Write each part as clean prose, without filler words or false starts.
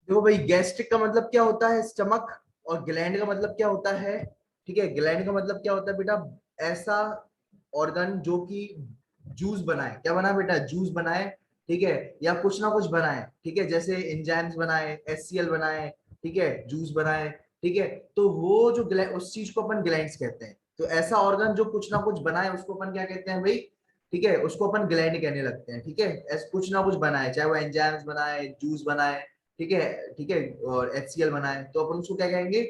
देखो भाई, गैस्ट्रिक का मतलब क्या होता है, स्टमक। और ग्लैंड का मतलब क्या होता है, ठीक है, ग्लैंड का मतलब क्या होता है बेटा, ऐसा ऑर्गन जो कि जूस बनाए, क्या बनाए बेटा, जूस बनाए, ठीक है, या कुछ ना कुछ बनाए, ठीक है, जैसे एंजाइम्स बनाए, HCl बनाए, ठीक है, जूस बनाए, ठीक है। तो वो जो उस चीज को अपन ग्लैंड्स कहते हैं। तो ऐसा ऑर्गन जो कुछ ना कुछ बनाए उसको अपन क्या कहते हैं भाई, ठीक है, उसको अपन ग्लैंड कहने लगते हैं, ठीक है। ऐसा कुछ ना कुछ बनाए, चाहे वो एंजाइम्स बनाए, जूस बनाए, ठीक है, ठीक है, और HCl बनाए, तो अपन उसको क्या कहेंगे,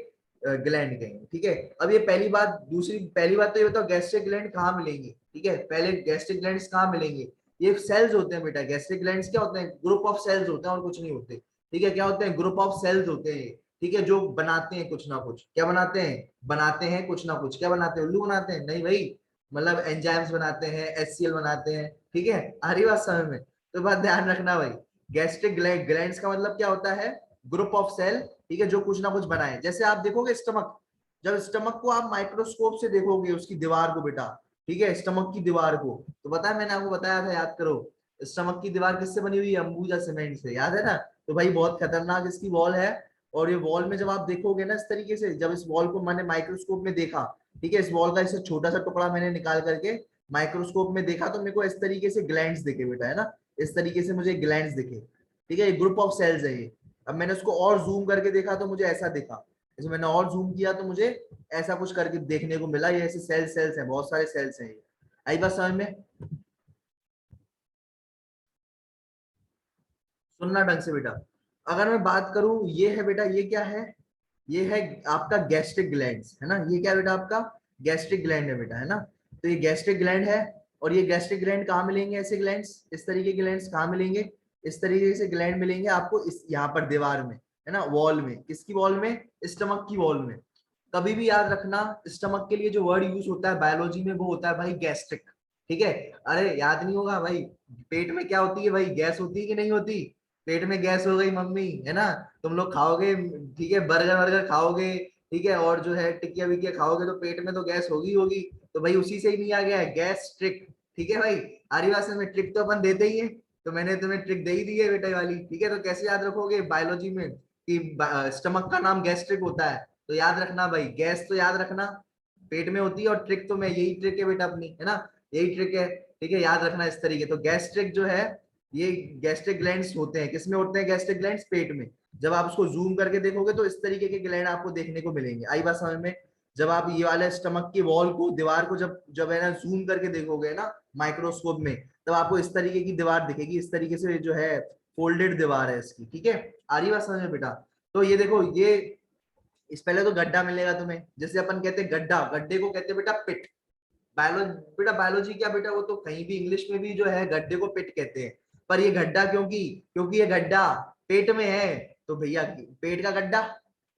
ग्लैंड कहेंगे, ठीक है। अब ये पहली बात। दूसरी पहली बात तो ये बताओ, गैस्ट्रिक ग्लैंड कहाँ मिलेंगे, ठीक है, पहले गैस्ट्रिक ग्लैंड्स कहाँ मिलेंगे। ये सेल्स होते हैं बेटा, गैस्ट्रिक ग्लैंड्स क्या होते हैं, ग्रुप ऑफ सेल्स होते हैं और कुछ नहीं होते, ठीक है। क्या होते हैं, ग्रुप ऑफ सेल्स होते हैं, ठीक है, जो बनाते हैं कुछ ना कुछ, क्या बनाते हैं, बनाते हैं कुछ ना कुछ, क्या बनाते हैं, उल्लू बनाते हैं, नहीं भाई, मतलब एंजाइम्स बनाते हैं, HCl बनाते हैं, ठीक है। आ रही बात समझ में। तो बात ध्यान रखना भाई, गैस्ट्रिक ग्लैंड्स का मतलब क्या होता है, ग्रुप ऑफ सेल, ठीक है, जो कुछ ना कुछ बनाए। जैसे आप देखोगे स्टमक, जब स्टमक को आप माइक्रोस्कोप से देखोगे, उसकी दीवार को बेटा, ठीक है, स्टमक की दीवार को, तो पता है मैंने आपको बताया था, याद करो, स्टमक की दीवार किससे बनी हुई है, अंबुजा सीमेंट से, याद है ना। तो भाई बहुत खतरनाक इसकी वॉल है। और ये वॉल में जब आप देखोगे ना इस तरीके से, जब इस वॉल को मैंने माइक्रोस्कोप में देखा, ठीक है, इस वॉल का इसे छोटा सा टुकड़ा मैंने निकाल करके माइक्रोस्कोप में देखा, तो मेरे को इस तरीके से ग्लैंड्स दिखे बेटा, है ना, इस तरीके से मुझे ग्लैंड्स दिखे, ठीक है, ये ग्रुप ऑफ सेल्स है ये। अब मैंने उसको और जूम करके देखा तो मुझे ऐसा दिखा, जैसे मैंने और जूम किया तो मुझे ऐसा कुछ करके देखने को मिला, ये ऐसे सेल्स हैं, बहुत सारे सेल्स हैं ये। आई बात समझ में, सुनना ढंग से बेटा। अगर मैं बात करूं, ये है बेटा, ये क्या है, ये है आपका गैस्ट्रिक ग्लैंड्स, है ना, ये क्या बेटा आपका गैस्ट्रिक ग्लैंड है बेटा, है ना। तो ये गैस्ट्रिक ग्लैंड है। और ये गैस्ट्रिक ग्लैंड कहाँ मिलेंगे, ऐसे ग्लैंड्स, इस तरीके के ग्लैंड्स कहाँ मिलेंगे, इस तरीके से ग्लैंड मिलेंगे आपको इस यहाँ पर दीवार में, है ना, वॉल में, किसकी वॉल में, स्टमक की वॉल में। कभी भी याद रखना, स्टमक के लिए जो वर्ड यूज होता है बायोलॉजी में, वो होता है भाई गैस्ट्रिक, ठीक है। अरे याद नहीं होगा भाई, पेट में क्या होती है भाई, गैस होती है कि नहीं होती, पेट में गैस हो गई मम्मी, है ना। तुम लोग खाओगे, ठीक है, बर्गर वर्गर खाओगे, ठीक है, और जो है टिकिया विकिया खाओगे, तो पेट में तो गैस होगी होगी। तो भाई उसी से ही नहीं आ गया है गैस ट्रिक, ठीक है भाई। आदिवासी में ट्रिक तो अपन देते ही है, तो मैंने तुम्हें ट्रिक दे ही दी है बेटा वाली, ठीक है। तो कैसे याद रखोगे बायोलॉजी में कि स्टमक का नाम गैस्ट्रिक होता है, तो याद रखना भाई, गैस तो याद रखना पेट में होती है, और ट्रिक तो मैं यही ट्रिक है बेटा अपनी, है ना, यही ट्रिक है, ठीक है, याद रखना इस तरीके। तो गैस्ट्रिक जो है, ये गैस्ट्रिक ग्लैंड्स होते हैं, किसमें होते हैं गैस्ट्रिक ग्लैंड्स, पेट में। जब आप उसको जूम करके देखोगे तो इस तरीके के ग्लैंड आपको देखने को मिलेंगे, आई बात समझ में। जब आप ये वाले स्टमक की वॉल को, दीवार को जब जब है ना जूम करके देखोगे ना माइक्रोस्कोप में, तब आपको इस तरीके की दीवार दिखेगी, इस तरीके से जो है फोल्डेड दीवार है इसकी, ठीक है। आ रही बात समझ में बेटा। तो ये देखो, ये इस पहले तो गड्ढा मिलेगा तुम्हें, जैसे अपन कहते हैं गड्ढा, गड्ढे को कहते हैं बेटा पिट। बायोलॉजी बेटा, बायोलॉजी क्या बेटा, वो तो कहीं भी इंग्लिश में भी जो है गड्ढे को पिट कहते हैं। पर ये गड्ढा क्योंकि क्योंकि ये गड्ढा पेट में है, तो भैया पेट का गड्ढा,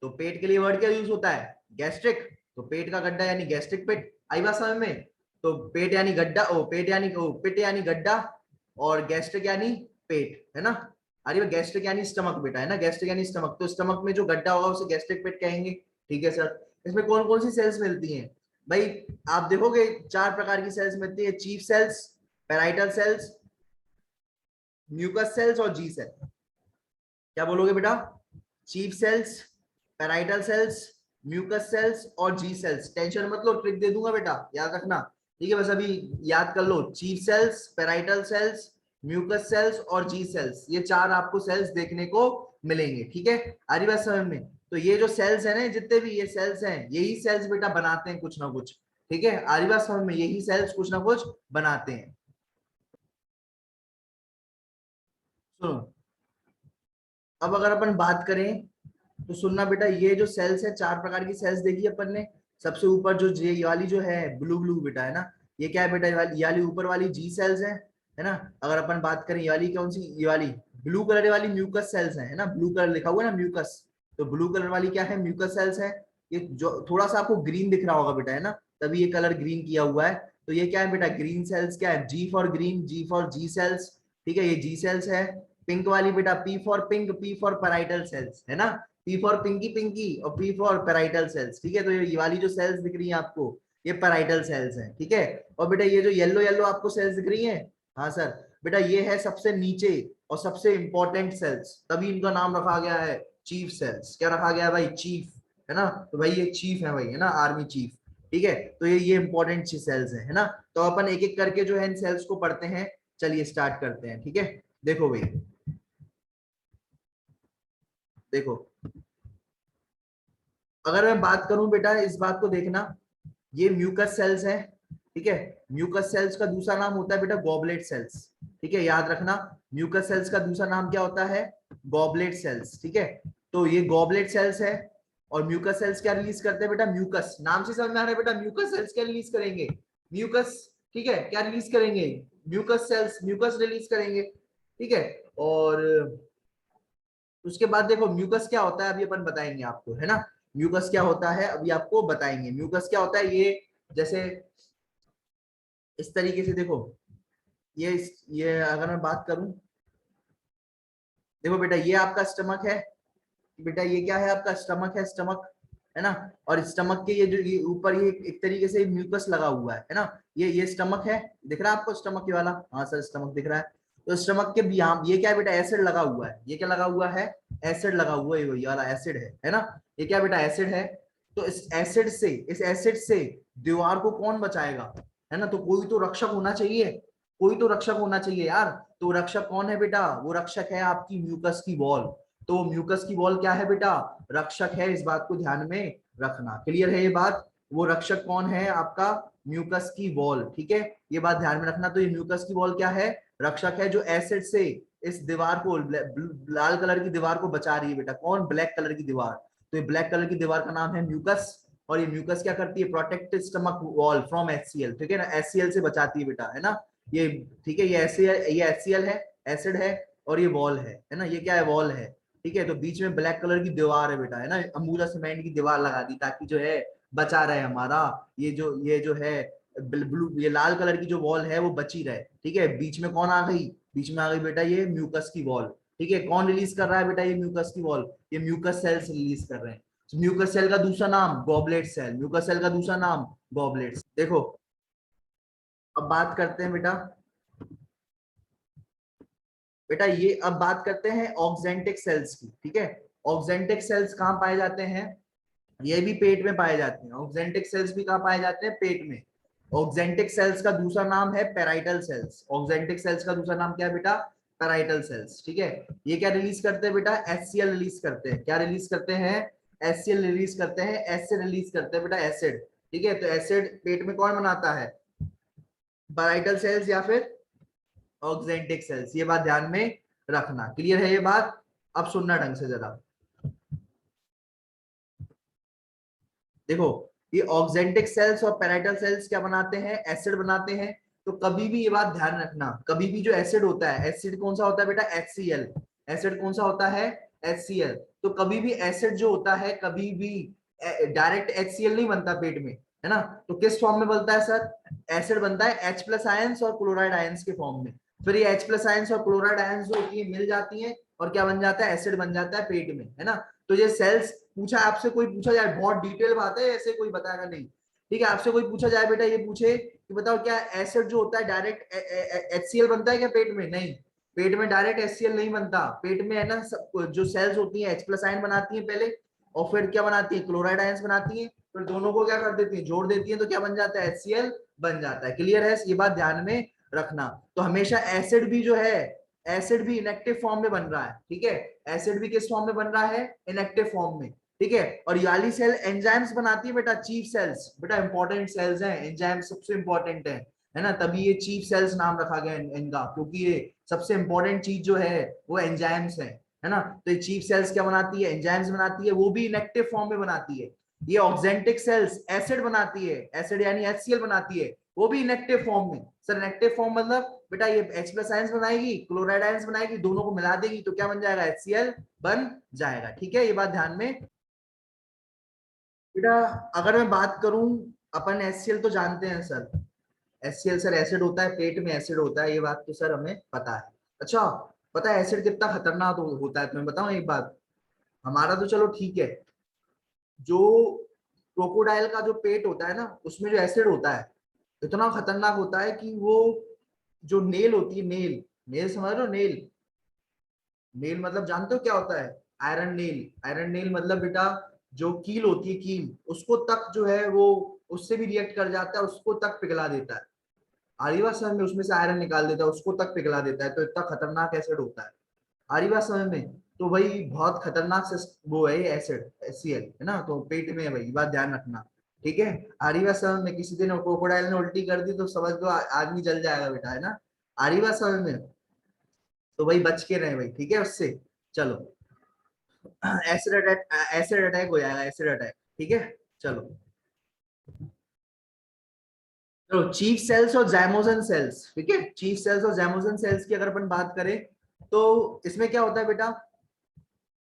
तो पेट के लिए वर्ड क्या यूज होता है, गैस्ट्रिक। तो पेट का गड्ढा यानी गैस्ट्रिक पिट, आई बात समझ में। तो पेट यानी गड्ढा, ओ पेट यानी ओ पिट यानी गड्ढा, और गैस्ट्रिक यानी पेट, है ना। अरे गैस्ट्रिक यानी स्टमक बेटा, है ना, गैस्ट्रिक यानी स्टमक, तो स्टमक में जो गड्ढा होगा उसे गैस्ट्रिक पेट कहेंगे, ठीक है सर। इसमें कौन कौन सी सेल्स मिलती हैं भाई, आप देखोगे चार प्रकार की सेल्स मिलती है, chief cells, parietal cells, mucus cells और जी सेल। क्या बोलोगे बेटा, chief cells, parietal cells, mucus cells और जी सेल्स। टेंशन मत लो, ट्रिक दे दूंगा बेटा, याद रखना, ठीक है। बस अभी याद कर लो, chief cells, parietal cells, mucus cells और जी सेल्स, ये चार आपको सेल्स देखने को मिलेंगे, ठीक है। आ रही बात समझ में। तो ये जो सेल्स है ना, जितने भी ये सेल्स हैं, यही सेल्स बेटा बनाते हैं कुछ ना कुछ, ठीक है। आ रही बात समझ में, यही सेल्स कुछ ना कुछ बनाते हैं। सुनो, अब अगर अपन बात करें, तो सुनना बेटा, ये जो सेल्स है, चार प्रकार की सेल्स देखी अपन ने। सबसे ऊपर जो ये वाली जो है ब्लू ब्लू बेटा, है ना, ये क्या है बेटा, ये वाली ऊपर वाली जी सेल्स है ना। अगर अपन बात करें ये वाली कौन सी, ये वाली ब्लू कलर वाली म्यूकस सेल्स है ना, ब्लू कलर लिखा हुआ है ना म्यूकस, तो ब्लू कलर वाली क्या है, म्यूकस सेल्स है। ये जो थोड़ा सा आपको ग्रीन दिख रहा होगा बेटा, है ना, तभी ये कलर ग्रीन किया हुआ है। तो ये क्या है बेटा, ग्रीन सेल्स, क्या है, G for green, G for G cells, ठीक है, ये जी सेल्स है। पिंक वाली बेटा, P for pink, P for parietal cells, है ना, पी फॉर पिंकी पिंकी और पी फॉर पैराइटल सेल्स, ठीक है। तो ये वाली जो सेल्स दिख रही हैं आपको, ये पैराइटल सेल्स हैं, ठीक है। और बेटा ये जो येलो येलो आपको सेल्स दिख रही हैं, हाँ सर, बेटा ये है सबसे नीचे और सबसे इंपॉर्टेंट सेल्स, तभी इनका नाम रखा गया है चीफ सेल्स। क्या रखा गया भाई? चीफ, है ना। तो भाई ये चीफ है भाई, है ना, आर्मी चीफ। ठीक है, तो ये इंपॉर्टेंट सेल्स है ना। तो अपन एक एक करके जो है इन सेल्स को पढ़ते हैं। चलिए स्टार्ट करते हैं। ठीक है, देखो भाई, देखो, अगर मैं बात करूं बेटा, इस बात को देखना, ये म्यूकस सेल्स है। ठीक है, म्यूकस सेल्स का दूसरा नाम होता है बेटा गॉबलेट सेल्स। ठीक है, याद रखना, म्यूकस सेल्स का दूसरा नाम क्या होता है? Goblet cells. ठीक है, तो ये गॉबलेट सेल्स है। और म्यूकस सेल्स क्या रिलीज करते हैं बेटा? म्यूकस। नाम से समझ में आ रहा है बेटा, म्यूकस सेल्स क्या रिलीज करेंगे? म्यूकस। ठीक है, क्या रिलीज करेंगे? म्यूकस सेल्स म्यूकस रिलीज करेंगे। ठीक है, और उसके बाद देखो म्यूकस क्या होता है अभी अपन बताएंगे आपको, है ना। म्यूकस क्या होता है अभी आपको बताएंगे। म्यूकस क्या होता है, ये जैसे इस तरीके से देखो, ये अगर मैं बात करूं, देखो बेटा, ये आपका स्टमक है। बेटा ये क्या है? आपका स्टमक है, स्टमक, है ना। और स्टमक के ये जो ये ऊपर ये एक तरीके से म्यूकस लगा हुआ है ना। ये स्टमक है, दिख रहा है आपको स्टमक ये वाला? हाँ सर, स्टमक दिख रहा है। तो स्टमक के यहाँ ये क्या है बेटा? एसिड लगा हुआ है। ये क्या लगा हुआ है? एसिड लगा हुआ है, ये वाला एसिड है ना। ये क्या बेटा? एसिड है। तो इस एसिड से दीवार को कौन बचाएगा? है ना, तो कोई तो रक्षक होना चाहिए। कोई तो रक्षक होना चाहिए यार। तो रक्षक कौन है बेटा? वो रक्षक है आपकी म्यूकस की वॉल। तो म्यूकस की वॉल क्या है बेटा? रक्षक है। इस बात को ध्यान में रखना। क्लियर है ये बात? वो रक्षक कौन है आपका? म्यूकस की वॉल। ठीक है, ये बात ध्यान में रखना। तो ये म्यूकस की वॉल क्या है? रक्षक है, जो एसिड से इस दीवार को, लाल कलर की दीवार को बचा रही है बेटा। कौन? ब्लैक कलर की दीवार। तो ये ब्लैक कलर की दीवार का नाम है म्यूकस। और ये म्यूकस क्या करती है? Protect stomach wall from HCL. ठीक है ना, एचसीएल से बचाती है बेटा, है ना। ये ठीक है, ये एचसीएल है, एसिड है, और ये वॉल है ना। ये क्या है? वॉल है। ठीक है, तो बीच में ब्लैक कलर की दीवार है बेटा, है ना। अंबुजा सीमेंट की दीवार लगा दी ताकि जो है बचा रहे हमारा ये जो है ब्लू, ये लाल कलर की जो वॉल है वो बची रहे। ठीक है, बीच में कौन आ गई? बीच में आ गई बेटा ये म्यूकस की वॉल। ठीक है, कौन रिलीज कर रहा है बेटा? ये म्यूकस की वॉल, ये म्यूकस सेल्स रिलीज कर रहे हैं। म्यूकस सेल का दूसरा नाम गॉबलेट सेल। म्यूकस सेल का दूसरा नाम गॉबलेट। देखो, अब बात करते हैं बेटा, ये अब बात करते हैं ऑक्जेंटिक सेल्स की। ठीक है, ऑक्जेंटिक सेल्स कहाँ पाए जाते हैं? ये भी पेट में पाए जाते हैं। ऑक्जेंटिक सेल्स भी कहाँ पाए जाते हैं? पेट में। ऑक्जेंटिक सेल्स का दूसरा नाम है पेराइटल सेल्स। ऑक्जेंटिक सेल्स का दूसरा नाम क्या है बेटा? Parietal cells. ठीक है, ये क्या रिलीज करते हैं बेटा? एचसीएल रिलीज करते हैं। क्या रिलीज करते हैं? एचसीएल रिलीज करते हैं। एसिड रिलीज करते हैं बेटा, एसिड। ठीक है, तो एसिड पेट में कौन बनाता है? पेराइटल सेल्स या फिर ऑक्जेंटिक सेल्स। ये बात ध्यान में रखना। क्लियर है ये बात? अब सुनना ढंग से जरा। देखो, ये ऑक्जेंटिक सेल्स और पेराइटल सेल्स क्या बनाते हैं? एसिड बनाते हैं। तो कभी भी ये बात ध्यान रखना, कभी भी जो एसिड होता है, एसिड कौन सा होता है बेटा? HCl। एसिड कौन सा होता है? HCl। तो कभी भी एसिड जो होता है, कभी भी डायरेक्ट HCl नहीं बनता पेट में, है ना। तो किस फॉर्म में बनता है सर? एसिड बनता है H प्लस आयंस और क्लोराइड आयंस के फॉर्म में। फिर ये H प्लस आयंस और क्लोराइड आयंस जो होती है मिल जाती है, और क्या बन जाता है? एसिड बन जाता है पेट में, है ना। तो ये सेल्स, पूछा आपसे, कोई पूछा जाए, बहुत डिटेल बात है, ऐसे कोई बताएगा नहीं। ठीक है, आपसे कोई पूछा जाए बेटा, ये पूछे कि बताओ क्या एसिड जो होता है डायरेक्ट HCl बनता है क्या पेट में? नहीं, पेट में डायरेक्ट HCl नहीं बनता। पेट में है ना, जो सेल्स होती है H प्लस आयन बनाती है पहले, और फिर क्या बनाती है? क्लोराइड आयंस बनाती है। फिर दोनों को क्या कर देती है? जोड़ देती है, तो क्या बन जाता है? HCl बन जाता है। क्लियर है? ये बात ध्यान में रखना। तो हमेशा एसिड भी जो है, एसिड भी इनएक्टिव फॉर्म में बन रहा है। ठीक है, एसिड भी किस फॉर्म में बन रहा है? इनएक्टिव फॉर्म में। ठीक है, और ये वाली सेल एंजाइम्स बनाती है बेटा, चीफ सेल्स। बेटा इंपॉर्टेंट सेल्स हैं, एंजाइम सबसे इंपॉर्टेंट है ना। तभी ये चीफ सेल्स नाम रखा गया इनका, क्योंकि ये सबसे इंपॉर्टेंट चीज जो है वो एंजाइम्स है ना। तो ये चीफ सेल्स क्या बनाती है? एंजाइम्स बनाती है, वो भी इनएक्टिव फॉर्म में बनाती है। ये ऑक्जेंटिक सेल्स एसिड बनाती है, एसिड यानी HCl बनाती है, वो भी इनएक्टिव फॉर्म में। सर इनएक्टिव फॉर्म मतलब बेटा ये H प्लस आयंस बनाएगी, क्लोराइड आयंस बनाएगी, दोनों को मिला देगी, तो क्या बन जाएगा? HCl बन जाएगा। ठीक है, ये बात ध्यान में बेटा। अगर मैं बात करूं, अपन HCl तो जानते हैं सर। HCl सर एसिड होता है, पेट में एसिड होता है, ये बात तो सर हमें पता है। अच्छा, पता है एसिड कितना खतरनाक होता है? तुम्हें बताऊं एक बात, हमारा तो चलो ठीक है, जो क्रोकोडाइल का जो पेट होता है ना, उसमें जो एसिड होता है, इतना खतरनाक होता है कि वो जो नेल होती है, नेल, नेल समझ रहे हो? नेल, नेल मतलब जानते हो क्या होता है? आयरन नेल मतलब बेटा जो कील होती है, कील उसको तक जो है वो उससे भी रिएक्ट कर जाता है, उसको तक पिघला देता है। आ रही बात समझ में, उसमें से आयरन निकाल देता है, उसको तक पिघला देता है, तो इतना खतरनाक एसिड होता है। आ रही बात समझ में? तो भाई बहुत खतरनाक से वो है ये एसिड HCl है ना, तो पेट में है भाई, ये बात ध्यान रखना। ठीक है, आ रही बात समझ में? किसी दिन क्रोकोडाइल ने उल्टी कर दी तो समझ लो आदमी जल जाएगा बेटा, है ना। आ रही बात समझ में? तो भाई बच के रहे भाई, ठीक है उससे। चलो, एसिड अटैक हो जाएगा, एसिड अटैक। ठीक है, चलो। तो चीफ सेल्स और जैमोजन सेल्स, ठीक है, चीफ सेल्स और जैमोजन सेल्स की अगर अपन बात करें तो इसमें क्या होता है बेटा,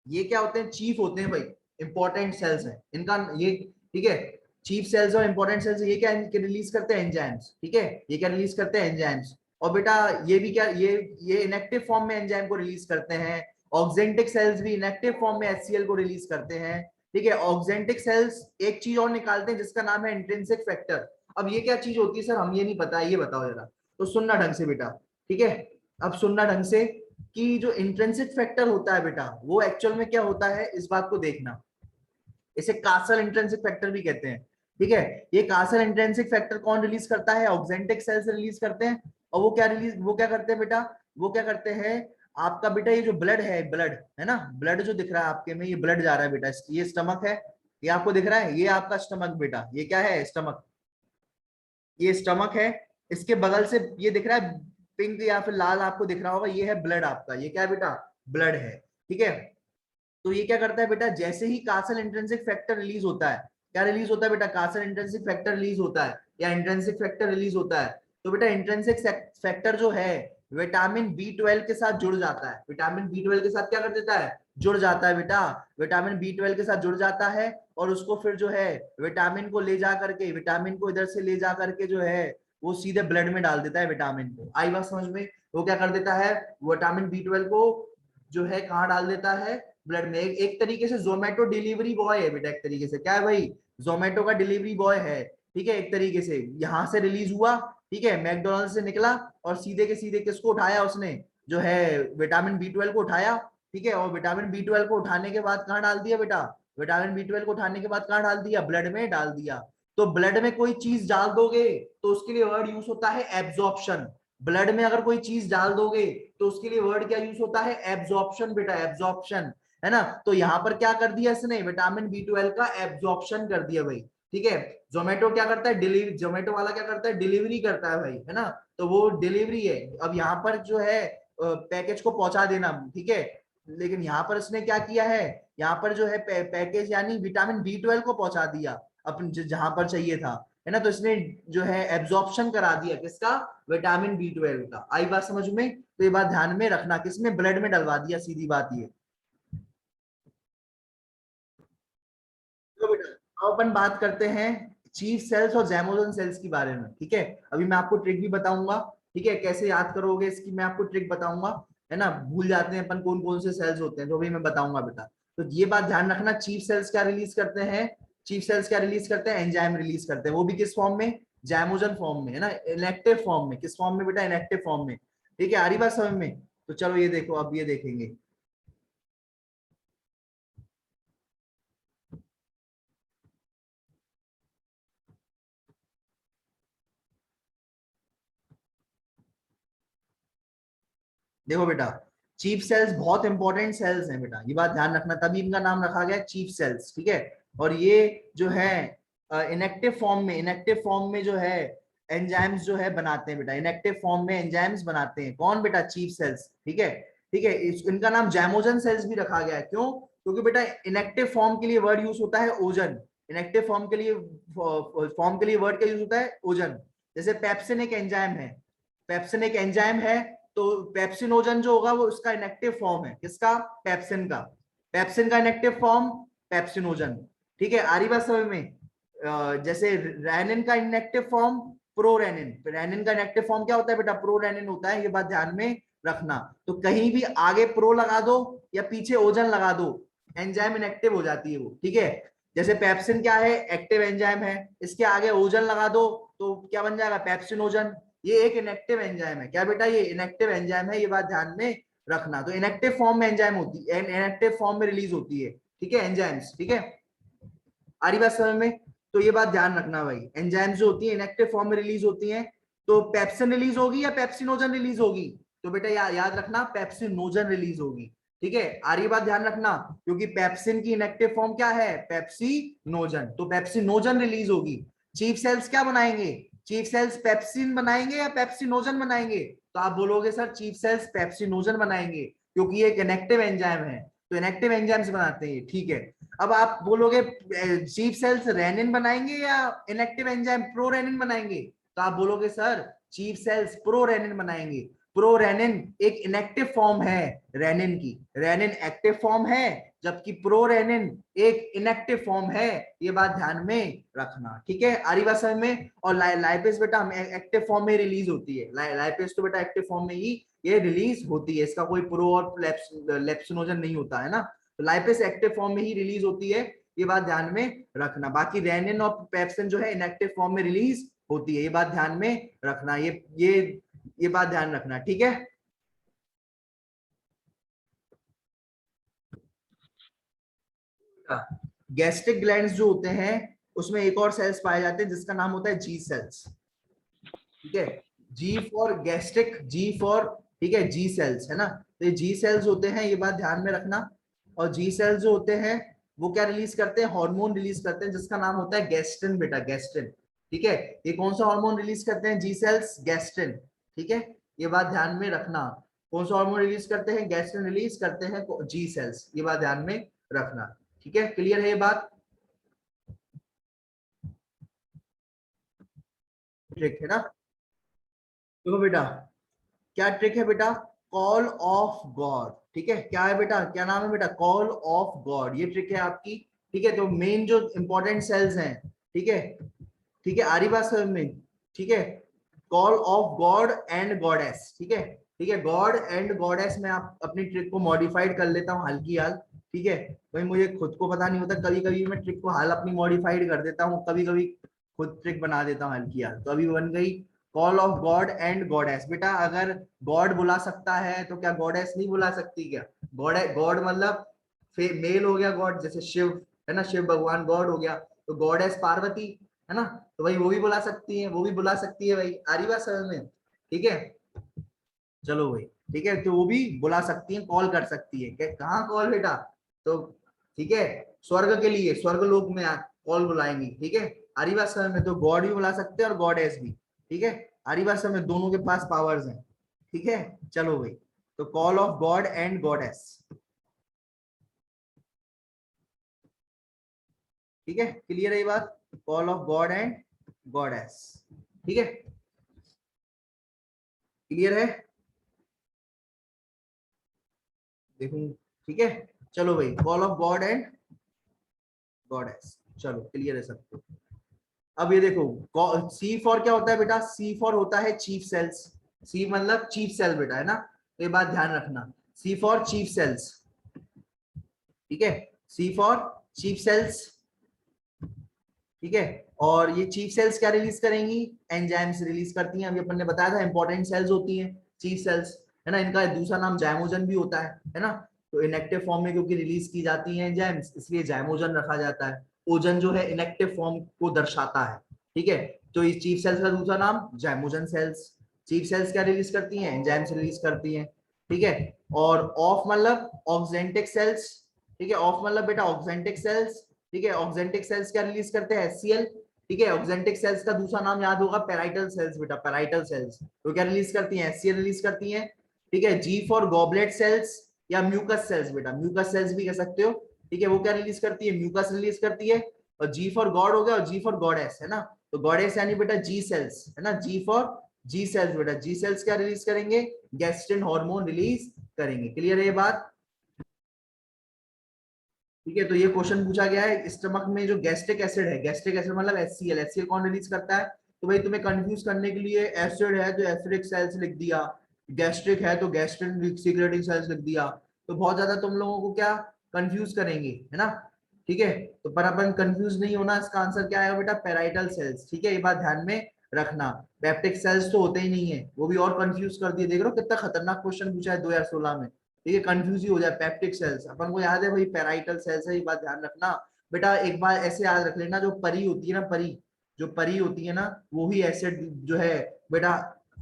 ये क्या होते हैं, चीफ होते हैं भाई, इंपॉर्टेंट सेल्स हैं इनका ये। ठीक है, चीफ सेल्स और इंपॉर्टेंट सेल्स ये क्या रिलीज करते हैं, एंजाइम्स। ठीक है, ये क्या रिलीज करते हैं, एंजाइम्स। और बेटा ये भी क्या, ये इनएक्टिव फॉर्म में एंजाइम को रिलीज करते हैं। ऑक्जेंटिक सेल्स भी इनएक्टिव फॉर्म में HCl को रिलीज करते हैं। ठीक है, ऑक्जेंटिक सेल्स एक चीज और निकालते हैं जिसका नाम है इंट्रिंसिक फैक्टर। अब ये क्या चीज होती है सर, हम ये नहीं पता, ये बताओ जरा। तो सुनना ढंग से बेटा, ठीक है, अब सुनना ढंग से कि जो इंट्रिंसिक फैक्टर होता है बेटा, वो एक्चुअल में क्या होता है, इस बात को देखना। इसे कासल इंट्रिंसिक फैक्टर भी कहते हैं। ठीक है, ये कासल इंट्रिंसिक फैक्टर कौन रिलीज करता है, ऑक्जेंटिक सेल से रिलीज करते हैं। और वो क्या करते हैं बेटा, वो क्या करते हैं, आपका बेटा ये जो ब्लड है ना, ब्लड जो दिख रहा है आपके में, ये ब्लड जा रहा है बेटा, ये स्टमक है, ये आपको दिख रहा है, ये आपका स्टमक बेटा, ये क्या है, स्टमक, ये स्टमक है। इसके बगल से ये दिख रहा है पिंक या फिर लाल, आपको दिख रहा होगा, ये है ब्लड आपका, ये क्या है बेटा, ब्लड है। ठीक है, तो ये क्या करता है बेटा, जैसे ही कासल इंट्रिंसिक फैक्टर रिलीज होता है, क्या रिलीज होता है बेटा, कासल इंट्रिंसिक फैक्टर रिलीज होता है या इंट्रिंसिक फैक्टर रिलीज होता है, तो बेटा इंट्रिंसिक फैक्टर जो है विटामिन B12 के साथ जुड़ जाता है। विटामिन B12 के साथ क्या कर देता है, जुड़ जाता है बेटा, विटामिन B12 के साथ जुड़ जाता है। और उसको फिर जो है विटामिन को ले जा करके, विटामिन को इधर से ले जा करके जो है वो सीधे ब्लड में डाल देता है विटामिन को। आई बात समझ में? वो क्या कर देता है, विटामिन B12 को जो है कहाँ डाल देता है, ब्लड में। एक तरीके से जोमेटो डिलीवरी बॉय है बेटा, एक तरीके से क्या है भाई, जोमेटो का डिलीवरी बॉय है। ठीक है, एक तरीके से यहाँ से रिलीज हुआ, ठीक है, मैकडोनल्ड से निकला और सीधे के सीधे किसको उठाया उसने, जो है विटामिन B12 को उठाया। ठीक है, और विटामिन B12 को उठाने के बाद कहाँ डाल दिया बेटा, विटामिन B12 को उठाने के बाद कहाँ डाल दिया, ब्लड में डाल दिया। तो ब्लड में कोई चीज डाल दोगे तो उसके लिए वर्ड यूज होता है एब्जॉर्प्शन। ब्लड में अगर कोई चीज डाल दोगे तो उसके लिए वर्ड क्या यूज होता है, एब्जॉर्प्शन बेटा, एब्जॉर्प्शन, है ना। तो यहाँ पर क्या कर दिया इसने, विटामिन B12 का एब्जॉर्प्शन कर दिया भाई। ठीक है, जोमेटो क्या करता है, डिलीवरी, जोमेटो वाला क्या करता है, डिलीवरी करता है भाई, है ना। तो वो डिलीवरी है, अब यहाँ पर जो है पैकेज को पहुंचा देना, ठीक है। लेकिन यहाँ पर इसने क्या किया है, यहाँ पर जो है पैकेज यानी विटामिन B12 को पहुंचा दिया अपन जहां पर चाहिए था, है ना। तो इसने जो है एब्जॉर्प्शन करा दिया किसका, विटामिन B12 का। आई बात समझ में? तो ये बात ध्यान में रखना, किसमें, ब्लड में डलवा दिया, सीधी बात ये। तो बेटा अब अपन बात करते हैं चीफ सेल्स और जैमोजन सेल्स के बारे में। ठीक है, अभी मैं आपको ट्रिक भी बताऊंगा, ठीक है, कैसे याद करोगे इसकी मैं आपको ट्रिक बताऊंगा, है ना। भूल जाते हैं अपन कौन कौन से सेल्स होते हैं, जो भी मैं बताऊंगा बेटा। तो ये बात ध्यान रखना, चीफ सेल्स क्या रिलीज करते हैं, चीफ सेल्स क्या रिलीज करते हैं, एंजाइम रिलीज करते हैं, वो भी किस फॉर्म में, जैमोजन फॉर्म में, है ना, इनएक्टिव फॉर्म में। किस फॉर्म में बेटा, इनएक्टिव फॉर्म में। ठीक है, आ रही बात समझ में? तो चलो ये देखो, अब ये देखेंगे। देखो बेटा, चीफ सेल्स बहुत इंपॉर्टेंट सेल्स हैं बेटा, ये बात ध्यान रखना, तभी इनका नाम रखा गया चीफ सेल्स। ठीक है, और ये जो है इनएक्टिव फॉर्म में जो है एंजाइम्स जो है बनाते हैं बेटा, इनएक्टिव फॉर्म में एंजाइम्स बनाते हैं कौन बेटा, चीफ सेल्स। ठीक है, ठीक है, इनका नाम जैमोजन सेल्स भी रखा गया है, क्यों, क्योंकि बेटा इनएक्टिव फॉर्म के लिए वर्ड यूज होता है ओजन। इनएक्टिव फॉर्म के लिए वर्ड क्या यूज होता है, ओजन। जैसे पेप्सिन एक एंजाइम है, पेप्सिन एक एंजाइम है, तो पेप्सिनोजन जो होगा वो उसका इनएक्टिव फॉर्म है, किसका, पेप्सिन का। पेप्सिन का इनएक्टिव फॉर्म पेप्सिनोजन। ठीक है, आ रही बात समझ में? जैसे रेनिन का इनएक्टिव फॉर्म प्रोरेनिन, रेनिन का इनएक्टिव फॉर्म क्या होता है बेटा, प्रोरेनिन होता है, ये बात ध्यान में रखना। तो कहीं भी आगे प्रो लगा दो या पीछे ओजन लगा दो, एंजाइम इनएक्टिव हो जाती है वो। ठीक है, जैसे पेप्सिन क्या है, एक्टिव एंजाइम है, इसके आगे ओजन लगा दो तो क्या बन जाएगा, पेप्सिनोजन। ये एक इनएक्टिव एंजाइम है, क्या बेटा, ये इनएक्टिव एंजाइम है, ये बात ध्यान में रखना। तो इनएक्टिव फॉर्म में एंजाइम होती है, इनएक्टिव फॉर्म में रिलीज होती है, ठीक है, एंजाइम्स, ठीक है, आ रही बात समझ में। तो ये बात ध्यान रखना भाई, एंजाइम्स जो होती है इनएक्टिव फॉर्म में रिलीज होती हैं, तो पेप्सिन रिलीज होगी या पेप्सिनोजन रिलीज होगी, तो बेटा याद रखना पेप्सिनोजन रिलीज होगी, ठीक है, आ रही बात ध्यान रखना, क्योंकि पेप्सिन की इनएक्टिव फॉर्म क्या है, पेप्सिनोजन, तो पेप्सिनोजन रिलीज होगी। चीफ सेल्स क्या बनाएंगे, चीफ सेल्स पेप्सिन बनाएंगे या पेप्सिनोजन बनाएंगे, तो आप बोलोगे सर चीफ सेल्स पेप्सिनोजन बनाएंगे, क्योंकि ये एक इनएक्टिव एंजाइम है, तो इनएक्टिव एंजाइम्स बनाते हैं, ठीक है। अब आप बोलोगे चीफ सेल्स रेनिन बनाएंगे या इनएक्टिव एंजाइम प्रो रेनिन बनाएंगे, तो आप बोलोगे sir chief cells pro renin बनाएंगे। प्रो रेनिन एक इनएक्टिव फॉर्म है रेनिन की, रेनिन एक्टिव फॉर्म है, जबकि प्रो रेनिन एक इनएक्टिव फॉर्म है, ये बात ध्यान में रखना, ठीक है, आ रही बात समझ में। और लाइपेज बेटा एक्टिव फॉर्म में रिलीज होती है, लाइपेज तो बेटा एक्टिव फॉर्म में ही ये रिलीज होती है, इसका कोई प्रो और लेप्सिनोजन नहीं होता है ना, तो लाइपेज एक्टिव फॉर्म में ही रिलीज होती है, ये बात ध्यान में रखना। बाकी रेनिन और पेप्सिन जो है इनएक्टिव फॉर्म में रिलीज होती है, ये बात ध्यान में रखना, ये बात ध्यान रखना, ठीक है। गैस्ट्रिक ग्लैंड्स जो होते हैं उसमें एक और सेल्स पाए जाते हैं जिसका नाम होता है जी सेल्स, ठीक है, G for gastric, ji for, ठीक है, जी सेल्स है ना, तो ये जी सेल्स होते हैं, ये बात ध्यान में रखना। और जी सेल्स जो होते हैं वो क्या रिलीज करते हैं, हार्मोन रिलीज करते हैं जिसका नाम होता है गैस्ट्रिन बेटा, गैस्ट्रिन, ठीक है, ये कौन सा हार्मोन रिलीज करते हैं जी सेल्स, गैस्ट्रिन, ठीक है, ये बात ध्यान में रखना, कौन सा हार्मोन रिलीज करते हैं, गैस्ट्रिन रिलीज करते हैं जी सेल्स, ये बात ध्यान में रखना, ठीक है, क्लियर है ये बात, ट्रिक है ना। देखो बेटा क्या ट्रिक है बेटा, कॉल ऑफ गॉड, ठीक है, क्या है बेटा, क्या नाम है बेटा, कॉल ऑफ गॉड, ये ट्रिक है आपकी, ठीक है। तो मेन जो इंपॉर्टेंट सेल्स हैं, ठीक है, ठीक है, आ रही बात समझ में, ठीक है, call of God and goddess, ठीक है, ठीक है, गॉड एंड गॉडेस में आप अपनी ट्रिक को मॉडिफाइड कर लेता हूँ हल्की हाल, ठीक है, भाई मुझे खुद को पता नहीं होता, कभी कभी मैं ट्रिक को हाल अपनी मॉडिफाइड कर देता हूँ, कभी कभी खुद ट्रिक बना देता हूँ हल्की हाल, तो अभी बन गई call of God and goddess. बेटा अगर गॉड बुला सकता है तो क्या गॉडेस नहीं बुला सकती क्या, गॉड, गॉड मतलब मेल हो गया गॉड, जैसे शिव है ना, शिव भगवान गॉड हो गया, तो गॉडेस पार्वती है ना, तो भाई वो भी बुला सकती है, वो भी बुला सकती है भाई, आ रही बात समझ में, ठीक है, चलो भाई, ठीक है, तो वो भी बुला सकती है, कॉल कर सकती है, क्या कहाँ कॉल बेटा, तो ठीक है, स्वर्ग के लिए, स्वर्ग लोक में कॉल बुलाएंगी, ठीक है, आ रही बात समझ में, तो गॉड भी बुला सकते हैं और गॉडेस भी, ठीक है, आ रही बात समझ में, दोनों के पास पावर्स हैं, ठीक है, चलो भाई, तो call of God and goddess, ठीक है, क्लियर है ये बात, call of God and goddess, ठीक है, क्लियर है, देखूं, ठीक है, चलो भाई, call of God and goddess, चलो क्लियर है सबको। अब ये देखो सी फॉर क्या होता है बेटा, सी फॉर होता है चीफ सेल्स, सी मतलब चीफ सेल बेटा है ना, तो ये बात ध्यान रखना, सी फॉर चीफ सेल्स, ठीक है, सी फॉर चीफ सेल्स, ठीक है, और ये चीफ सेल्स क्या रिलीज करेंगी, एंजाइम्स रिलीज करती हैं, अभी अपन ने बताया था इंपॉर्टेंट सेल्स होती हैं चीफ सेल्स, है ना, इनका दूसरा नाम जाइमोजन भी होता है ना, तो इनएक्टिव फॉर्म में क्योंकि रिलीज की जाती है एंजाइम्स इसलिए जाइमोजन रखा जाता है, ओजन जो है इनएक्टिव फॉर्म को दर्शाता है, ठीक है, तो इस चीफ सेल्स का दूसरा नाम जाइमोजन सेल्स, चीफ सेल्स क्या रिलीज करती हैं, एंजाइम्स रिलीज करती हैं, ठीक है, और ऑफ मतलब ऑक्जेंटिक सेल्स, ठीक है, ऑफ मतलब बेटा ऑक्जेंटिक सेल्स, ठीक है, ऑक्जेंटिक सेल्स क्या रिलीज करते हैं, एचसीएल, ठीक है, ऑक्जेंटिक सेल्स का दूसरा नाम याद होगा पैराइटल सेल्स बेटा, पैराइटल सेल्स, तो क्या रिलीज करती हैं, एचसीएल रिलीज करती हैं, ठीक है, जी फॉर गॉबलेट सेल्स या म्यूकस सेल्स बेटा, म्यूकस सेल्स भी कह सकते हो, ठीक है, वो क्या रिलीज करती है, म्यूकस रिलीज करती है, और जी फॉर गॉड हो गया, और जी फॉर गॉडेस है ना, तो गॉडेस यानी बेटा जी सेल्स है ना, जी फॉर जी सेल्स बेटा, जी सेल्स क्या रिलीज करेंगे, गैस्ट्रिन हार्मोन रिलीज करेंगे, क्लियर है ये बात, ठीक है, तो ये क्वेश्चन पूछा गया है स्टमक में जो गैस्ट्रिक एसिड है, गैस्ट्रिक एसिड मतलब एचसीएल, एचसीएल कौन रिलीज करता है, तो भाई तुम्हें कंफ्यूज करने के लिए एसिड है तो एसिडिक सेल्स लिख दिया, गैस्ट्रिक है तो गैस्ट्रिन सीक्रेटिंग सेल्स लिख दिया, तो बहुत ज्यादा तुम लोगों को क्या कंफ्यूज करेंगे, है ना, ठीक है, तो पर अपन कंफ्यूज नहीं होना, इसका आंसर क्या आएगा बेटा, पैराइटल सेल्स, ठीक है, ये बात ध्यान में रखना। पेप्टिक सेल्स तो होते ही नहीं है, वो भी और कंफ्यूज कर दिए। देख रहे हो कितना खतरनाक क्वेश्चन पूछा है 2016 में। ठीक है, कंफ्यूज ही हो जाए। पेप्टिक सेल्स अपन को याद है भाई पैराइटल सेल्स है, ये बात ध्यान रखना बेटा। एक बार ऐसे याद रख लेना, जो परी होती है ना, परी जो परी होती है ना, वो ही एसिड जो है बेटा।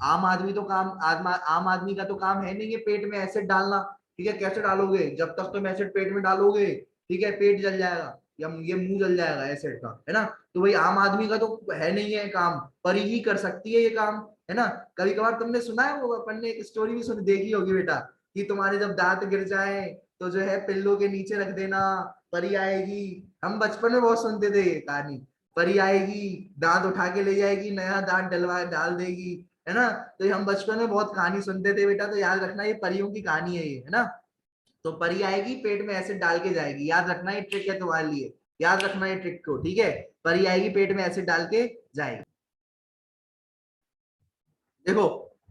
आम आदमी तो काम आम आदमी का तो काम है नहीं है पेट में एसिड डालना। ठीक है, कैसे डालोगे? जब तक तुम एसिड पेट में डालोगे, ठीक है, पेट जल जाएगा या ये मुंह जल जाएगा एसिड का, है ना। तो भाई आम आदमी का तो है नहीं है काम, परी ही कर सकती है ये काम, है ना। कभी कभार तुमने सुना है, वो अपन ने एक स्टोरी भी सुनी देखी होगी बेटा, कि तुम्हारे जब दांत गिर जाए तो जो है पिल्लों के नीचे रख देना, परी आएगी। हम बचपन में बहुत सुनते थे ये कहानी। परी आएगी, दांत उठा के ले जाएगी, नया दांत डलवा डाल देगी, है ना। तो ये हम बचपन में बहुत कहानी सुनते थे बेटा, तो याद रखना ये परियों की कहानी है ये, है ना। तो परी आएगी, पेट में एसिड डाल के जाएगी, याद रखना ये ट्रिक है तुम्हारे लिए, याद रखना ये ट्रिक को, ठीक है। परी आएगी, पेट में एसिड डाल के जाएगी। देखो,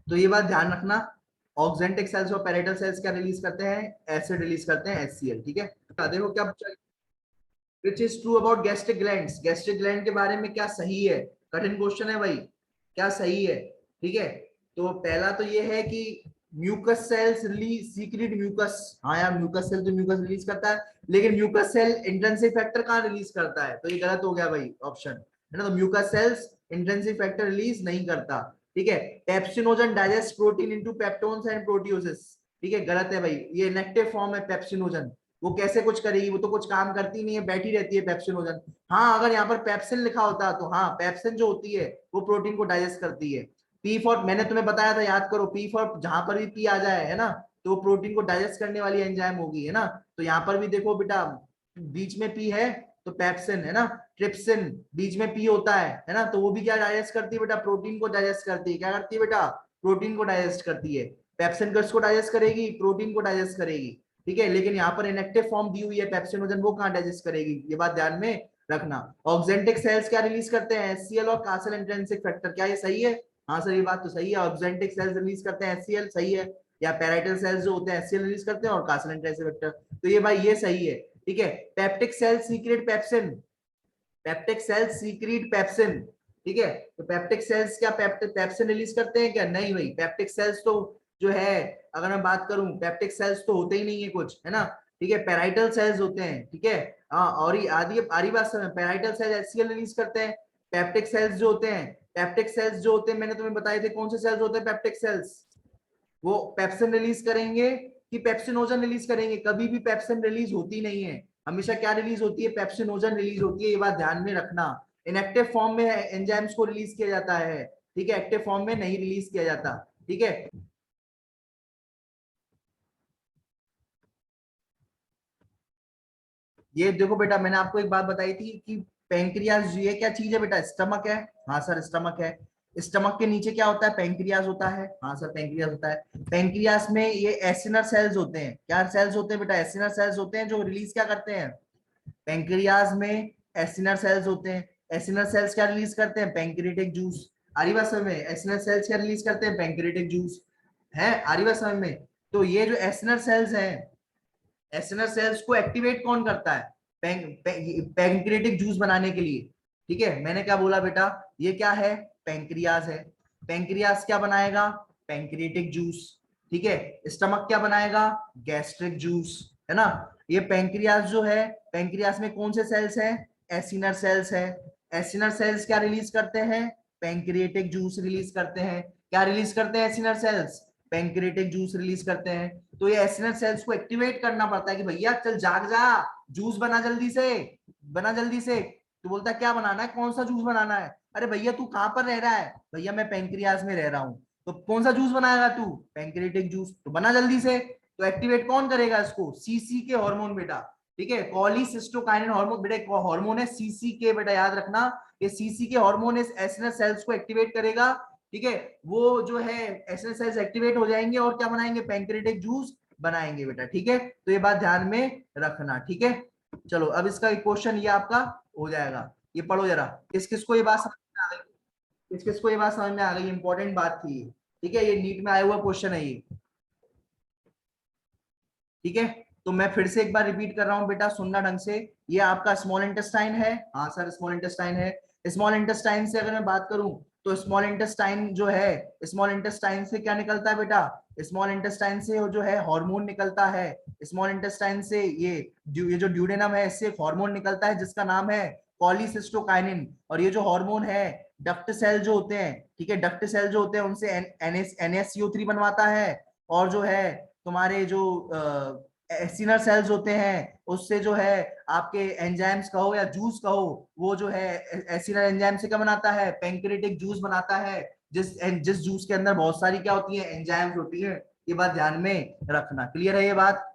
तो ये बात ध्यान रखना, ऑक्जेंटिक सेल्स और पेराइटल सेल्स क्या रिलीज करते हैं? एसिड रिलीज करते हैं, HCl, ठीक है। देखो क्या which is true about gastric glands, gastric gland के बारे में क्या सही है? कठिन क्वेश्चन है भाई, क्या सही है? ठीक है, तो पहला तो ये है कि mucous cells release secrete mucus. हाँ यार, म्यूकस सेल तो म्यूकस रिलीज करता है, लेकिन म्यूकस सेल इंट्रिंसिक फैक्टर कहाँ रिलीज करता है? तो ये गलत हो गया भाई ऑप्शन, है ना। तो mucus cells intrinsic factor release नहीं करता, ठीक है। Pepsinogen digest protein into peptones and proteoses, ठीक है, गलत है भाई। ये इनएक्टिव फॉर्म है पेप्सिनोजन, वो कैसे कुछ करेगी? वो तो कुछ काम करती नहीं है, बैठी रहती है पेप्सिनोजन। हाँ, अगर यहाँ पर पेप्सिन लिखा होता तो हाँ, पेप्सिन जो होती है वो प्रोटीन को डाइजेस्ट करती है। पी फॉर, मैंने तुम्हें बताया था, याद करो, पी फॉर जहां पर भी पी आ जाए, है ना, तो वो प्रोटीन को डाइजेस्ट करने वाली एंजाइम होगी, है ना। तो यहाँ पर भी देखो बेटा, बीच में पी है तो पेप्सिन, है ना। ट्रिप्सिन बीच में पी होता है ना, तो वो भी क्या डाइजेस्ट करती है बेटा? प्रोटीन को डाइजेस्ट करती है। क्या करती है बेटा? प्रोटीन को डाइजेस्ट करती है। पेप्सिन किसको डाइजेस्ट करेगी? प्रोटीन को डाइजेस्ट करेगी, ठीक है। लेकिन यहाँ पर इनएक्टिव फॉर्म दी हुई है पेप्सिनोजन, वो कहाँ डाइजेस्ट करेगी? ये बात ध्यान में रखना। ऑक्जेंटिक सेल्स क्या रिलीज करते हैं? HCl और कासल इंट्रिंसिक फैक्टर, क्या ये सही है? हाँ सर, ये बात तो सही है, ऑक्जेंटिक सेल्स रिलीज करते हैं HCl, सही है। या पैराइटल सेल्स जो होते हैं HCl रिलीज करते हैं और कासल इंट्रिंसिक फैक्टर, तो ये भाई ये सही है, ठीक है। Peptic cell secrete pepsin, peptic cells secrete pepsin, ठीक है। तो पेप्टिक सेल्स क्या पेप्सिन रिलीज करते हैं क्या? नहीं भाई, पेप्टिक सेल्स तो जो है, अगर मैं बात करूं, पेप्टिक सेल्स तो होते ही नहीं है कुछ, है ना। ठीक है, पेराइटल सेल्स होते हैं, ठीक है। हाँ, और आदि आरी बात समझ, पेराइटल सेल्स HCl रिलीज करते हैं। पेप्टिक सेल्स जो होते हैं, पेप्टिक सेल्स जो होते हैं, मैंने तुम्हें बताए थे कौन से सेल्स होते हैं पेप्टिक सेल्स, वो पेप्सिन रिलीज करेंगे कि पेप्सिनोजन रिलीज करेंगे? कभी भी पेप्सिन रिलीज होती नहीं है, हमेशा क्या रिलीज होती है? पेप्सिनोजन रिलीज होती है, ये बात ध्यान में रखना। इनएक्टिव फॉर्म में एंजाइम्स को रिलीज किया जाता है, ठीक है, एक्टिव फॉर्म में नहीं रिलीज किया जाता, ठीक है। ये देखो बेटा, मैंने आपको एक बात बताई थी कि पेंक्रियाज, ये क्या चीज है बेटा? स्टमक है। हाँ सर, स्टमक है। स्टमक के नीचे क्या होता है? पेंक्रियाज होता है। हाँ सर, पेंक्रियाज होता है। पेंक्रियाज में ये एसिनर सेल्स होते हैं। क्या सेल्स होते हैं बेटा? एसिनर सेल्स होते हैं, जो रिलीज क्या करते हैं? पेंक्रियाज में एसिनर सेल्स होते हैं। एसिनर सेल्स क्या रिलीज करते हैं? Pancreatic juice. आरी बात समझ में? एसिनर सेल्स क्या रिलीज करते हैं? पेंक्रियाटिक जूस, है। आरी बात समझ में? तो ये जो एसिनर सेल्स हैं, एसिनर सेल्स को एक्टिवेट कौन करता है? पैंक्रियाटिक जूस बनाने के लिए, ठीक है। मैंने क्या बोला बेटा? ये क्या है? पैंक्रियाज है। पैंक्रियाज क्या बनाएगा? पैंक्रियाटिक जूस, ठीक है। स्टमक क्या बनाएगा? गैस्ट्रिक जूस, है ना। ये पैंक्रियाज जो है, पैंक्रियाज में कौन से सेल्स हैं? एसिनर सेल्स है। एसिनर सेल्स क्या रिलीज करते हैं? पैंक्रियाटिक जूस रिलीज करते हैं। क्या रिलीज करते हैं acinar cells? Pancreatic juice release करते हैं। तो ये एसिनर सेल्स को एक्टिवेट करना पड़ता है कि भैया चल जाग जा, जूस बना जल्दी से, बना जल्दी से। तो बोलता है क्या बनाना है? कौन सा जूस बनाना है? अरे भैया तू कहां पर रह रहा है? भैया मैं पेंक्रियाज में रह रहा हूँ। तो कौन सा जूस बनाएगा तू? पैंक्रियाटिक जूस, तो बना जल्दी से। तो एक्टिवेट कौन करेगा इसको? सीसी के हार्मोन बेटा, ठीक है। कॉलीसिस्टोकाइनिन हार्मोन बेटा, हार्मोन है सीसी के बेटा, याद रखना। ये सीसी के हार्मोन इस एसिनर सेल्स को एक्टिवेट करेगा, ठीक है। वो जो है एसिनर सेल्स एक्टिवेट हो जाएंगे और क्या बनाएंगे? पैंक्रियाटिक जूस बनाएंगे बेटा, ठीक है। तो ये बात ध्यान में रखना, ठीक है। चलो, अब इसका क्वेश्चन ये आपका हो जाएगा, ये पढ़ो जरा। किस किस को ये बात समझ में आ गई? किस किस को ये बात समझ में आ गई? इंपॉर्टेंट बात थी ये, ठीक है, ये नीट में आया हुआ क्वेश्चन है ये, ठीक है। तो मैं फिर से एक बार रिपीट कर रहा हूं बेटा, सुनना ढंग से। ये आपका स्मॉल इंटेस्टाइन है। हाँ सर, स्मॉल इंटेस्टाइन है। स्मॉल इंटेस्टाइन से अगर मैं बात करूं, तो स्मॉल इंटेस्टाइन जो है, स्मॉल इंटेस्टाइन से क्या निकलता है बेटा, स्मॉल इंटेस्टाइन से जो है हार्मोन निकलता है, स्मॉल इंटेस्टाइन से ये जो ड्यूडेनम है इससे हार्मोन निकलता है जिसका नाम है कॉलीसिस्टोकाइनिन। और ये जो हार्मोन है डक्ट सेल जो होते हैं, ठीक है, डक्ट सेल जो होते हैं उनसे NaCO3 बनवाता है, और जो है तुम्हारे जो एसिनर सेल्स होते हैं उससे जो है आपके एंजाइम्स कहो या जूस कहो, वो जो है एसिनर एंजाइम से क्या बनाता है, पेंक्रेटिक जूस बनाता है, जिस जूस के अंदर बहुत सारी क्या होती है, एंजाइम्स होती है। ये बात ध्यान में रखना। क्लियर है ये बात?